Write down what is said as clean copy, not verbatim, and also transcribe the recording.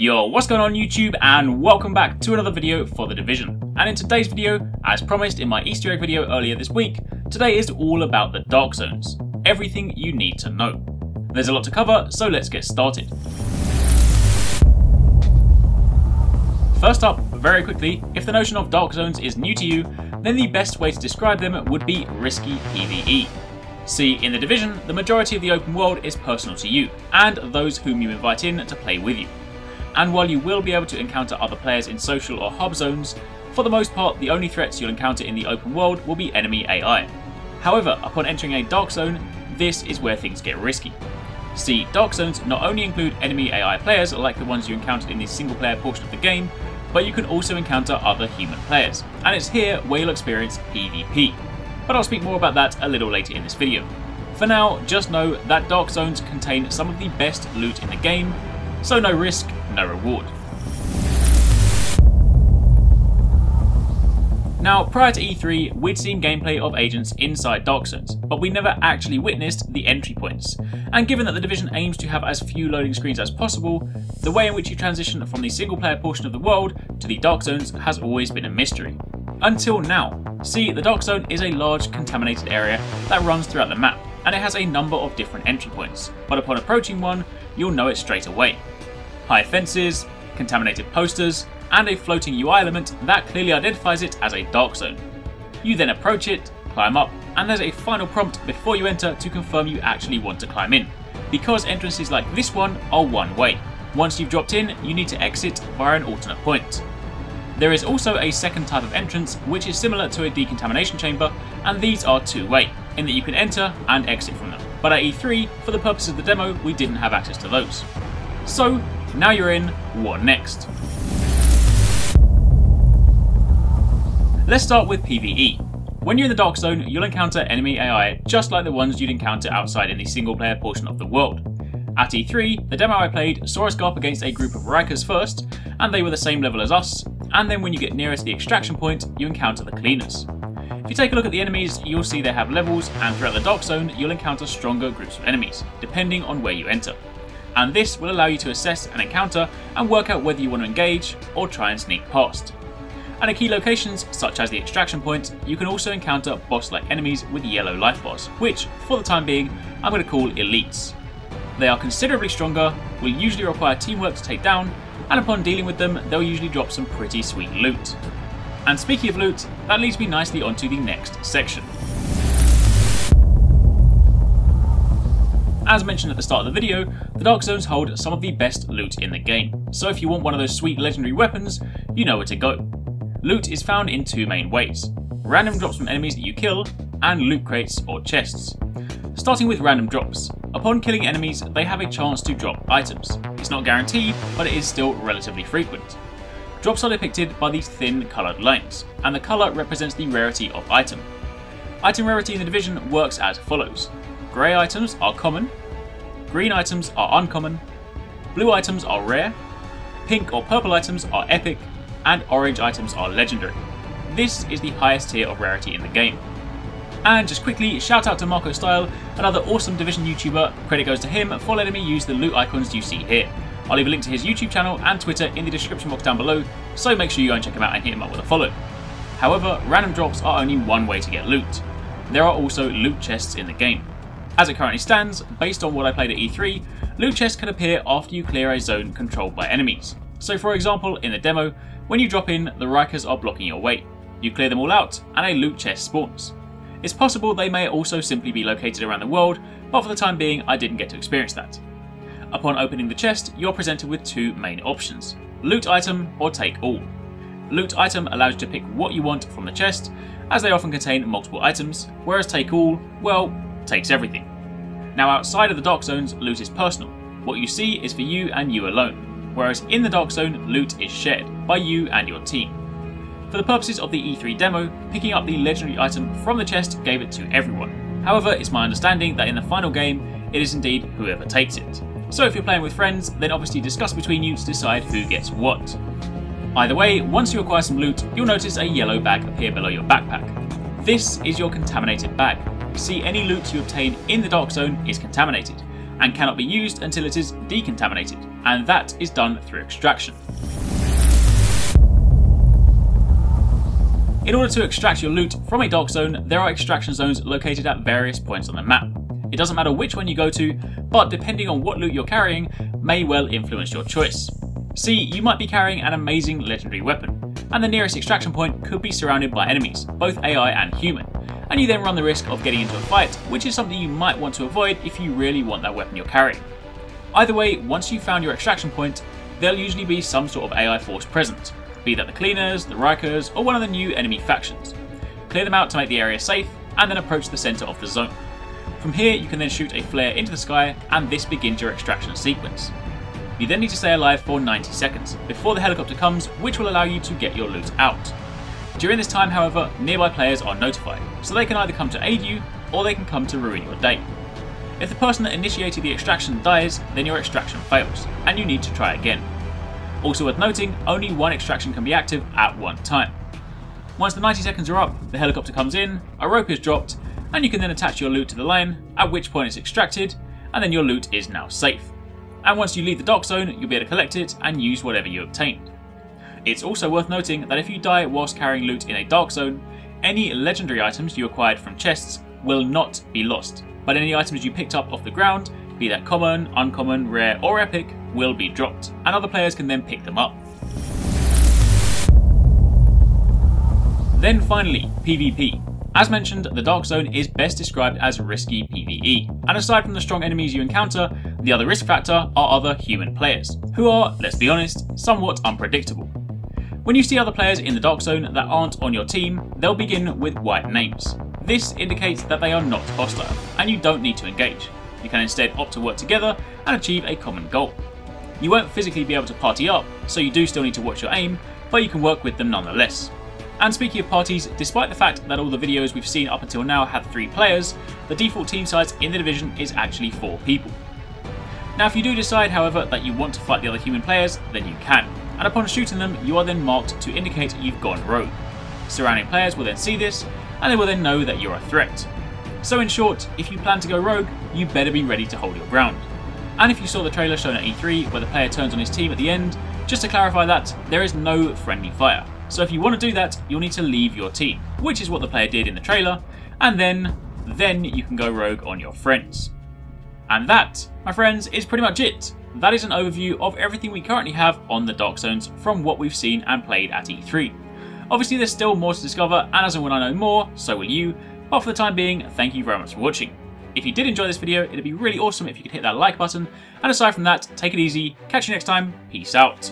Yo, what's going on YouTube, and welcome back to another video for The Division. And in today's video, as promised in my Easter egg video earlier this week, today is all about the Dark Zones. Everything you need to know. There's a lot to cover, so let's get started. First up, very quickly, if the notion of Dark Zones is new to you, then the best way to describe them would be risky PvE. See, in The Division, the majority of the open world is personal to you, and those whom you invite in to play with you. And while you will be able to encounter other players in social or hub zones, for the most part the only threats you'll encounter in the open world will be enemy AI. However, upon entering a Dark Zone, this is where things get risky. See, Dark Zones not only include enemy AI players like the ones you encountered in the single player portion of the game, but you can also encounter other human players, and it's here where you'll experience PvP. But I'll speak more about that a little later in this video. For now, just know that Dark Zones contain some of the best loot in the game, so no risk, no reward. Now, prior to E3, we'd seen gameplay of agents inside Dark Zones, but we never actually witnessed the entry points. And given that The Division aims to have as few loading screens as possible, the way in which you transition from the single player portion of the world to the Dark Zones has always been a mystery. Until now. See, the Dark Zone is a large contaminated area that runs throughout the map, and it has a number of different entry points, but upon approaching one, you'll know it straight away. High fences, contaminated posters, and a floating UI element that clearly identifies it as a Dark Zone. You then approach it, climb up, and there's a final prompt before you enter to confirm you actually want to climb in, because entrances like this one are one way. Once you've dropped in, you need to exit via an alternate point. There is also a second type of entrance which is similar to a decontamination chamber, and these are two-way, in that you can enter and exit from them. But at E3, for the purpose of the demo, we didn't have access to those. So, now you're in, what next? Let's start with PvE. When you're in the Dark Zone, you'll encounter enemy AI just like the ones you'd encounter outside in the single player portion of the world. At E3, the demo I played saw us go up against a group of Arekkz first, and they were the same level as us, and then when you get nearer to the extraction point, you encounter the cleaners. If you take a look at the enemies, you'll see they have levels, and throughout the Dark Zone, you'll encounter stronger groups of enemies, depending on where you enter. And this will allow you to assess an encounter and work out whether you want to engage or try and sneak past. And at key locations, such as the extraction point, you can also encounter boss-like enemies with yellow life bars, which, for the time being, I'm going to call elites. They are considerably stronger, will usually require teamwork to take down, and upon dealing with them, they'll usually drop some pretty sweet loot. And speaking of loot, that leads me nicely onto the next section. As mentioned at the start of the video, the Dark Zones hold some of the best loot in the game, so if you want one of those sweet legendary weapons, you know where to go. Loot is found in two main ways: random drops from enemies that you kill, and loot crates or chests. Starting with random drops. Upon killing enemies, they have a chance to drop items. It's not guaranteed, but it is still relatively frequent. Drops are depicted by these thin coloured lines, and the colour represents the rarity of item. Item rarity in The Division works as follows. Grey items are common, green items are uncommon, blue items are rare, pink or purple items are epic, and orange items are legendary. This is the highest tier of rarity in the game. And just quickly, shout out to MarcoStyle, another awesome Division YouTuber. Credit goes to him for letting me use the loot icons you see here. I'll leave a link to his YouTube channel and Twitter in the description box down below, so make sure you go and check him out and hit him up with a follow. However, random drops are only one way to get loot. There are also loot chests in the game. As it currently stands, based on what I played at E3, loot chests can appear after you clear a zone controlled by enemies. So for example, in the demo, when you drop in, the Arekkz are blocking your way. You clear them all out, and a loot chest spawns. It's possible they may also simply be located around the world, but for the time being I didn't get to experience that. Upon opening the chest, you're presented with two main options: loot item or take all. Loot item allows you to pick what you want from the chest, as they often contain multiple items, whereas take all, well, takes everything. Now outside of the Dark Zones, loot is personal. What you see is for you and you alone, whereas in the Dark Zone, loot is shared by you and your team. For the purposes of the E3 demo, picking up the legendary item from the chest gave it to everyone. However, it's my understanding that in the final game, it is indeed whoever takes it. So if you're playing with friends, then obviously discuss between you to decide who gets what. Either way, once you acquire some loot, you'll notice a yellow bag appear below your backpack. This is your contaminated bag. See, any loot you obtain in the Dark Zone is contaminated, and cannot be used until it is decontaminated, and that is done through extraction. In order to extract your loot from a dark zone, there are extraction zones located at various points on the map. It doesn't matter which one you go to, but depending on what loot you're carrying may well influence your choice. See, you might be carrying an amazing legendary weapon, and the nearest extraction point could be surrounded by enemies, both AI and human, and you then run the risk of getting into a fight, which is something you might want to avoid if you really want that weapon you're carrying. Either way, once you've found your extraction point, there'll usually be some sort of AI force present, be that the cleaners, the Arekkz, or one of the new enemy factions. Clear them out to make the area safe, and then approach the centre of the zone. From here, you can then shoot a flare into the sky, and this begins your extraction sequence. You then need to stay alive for 90 seconds, before the helicopter comes, which will allow you to get your loot out. During this time, however, nearby players are notified, so they can either come to aid you, or they can come to ruin your day. If the person that initiated the extraction dies, then your extraction fails, and you need to try again. Also worth noting, only one extraction can be active at one time. Once the 90 seconds are up, the helicopter comes in, a rope is dropped, and you can then attach your loot to the line, at which point it's extracted, and then your loot is now safe. And once you leave the dark zone, you'll be able to collect it and use whatever you obtained. It's also worth noting that if you die whilst carrying loot in a dark zone, any legendary items you acquired from chests will not be lost, but any items you picked up off the ground, be that common, uncommon, rare or epic, will be dropped, and other players can then pick them up. Then finally, PvP. As mentioned, the Dark Zone is best described as risky PvE, and aside from the strong enemies you encounter, the other risk factor are other human players, who are, let's be honest, somewhat unpredictable. When you see other players in the Dark Zone that aren't on your team, they'll begin with white names. This indicates that they are not hostile, and you don't need to engage. You can instead opt to work together and achieve a common goal. You won't physically be able to party up, so you do still need to watch your aim, but you can work with them nonetheless. And speaking of parties, despite the fact that all the videos we've seen up until now have 3 players, the default team size in the division is actually 4 people. Now if you do decide, however, that you want to fight the other human players, then you can, and upon shooting them, you are then marked to indicate you've gone rogue. Surrounding players will then see this, and they will then know that you're a threat. So in short, if you plan to go rogue, you better be ready to hold your ground. And if you saw the trailer shown at E3 where the player turns on his team at the end, just to clarify that, there is no friendly fire. So if you want to do that, you'll need to leave your team, which is what the player did in the trailer, and then you can go rogue on your friends. And that, my friends, is pretty much it. That is an overview of everything we currently have on the Dark Zones from what we've seen and played at E3. Obviously there's still more to discover, and as and when I know more, so will you, but for the time being, thank you very much for watching. If you did enjoy this video, it'd be really awesome if you could hit that like button, and aside from that, take it easy, catch you next time, peace out.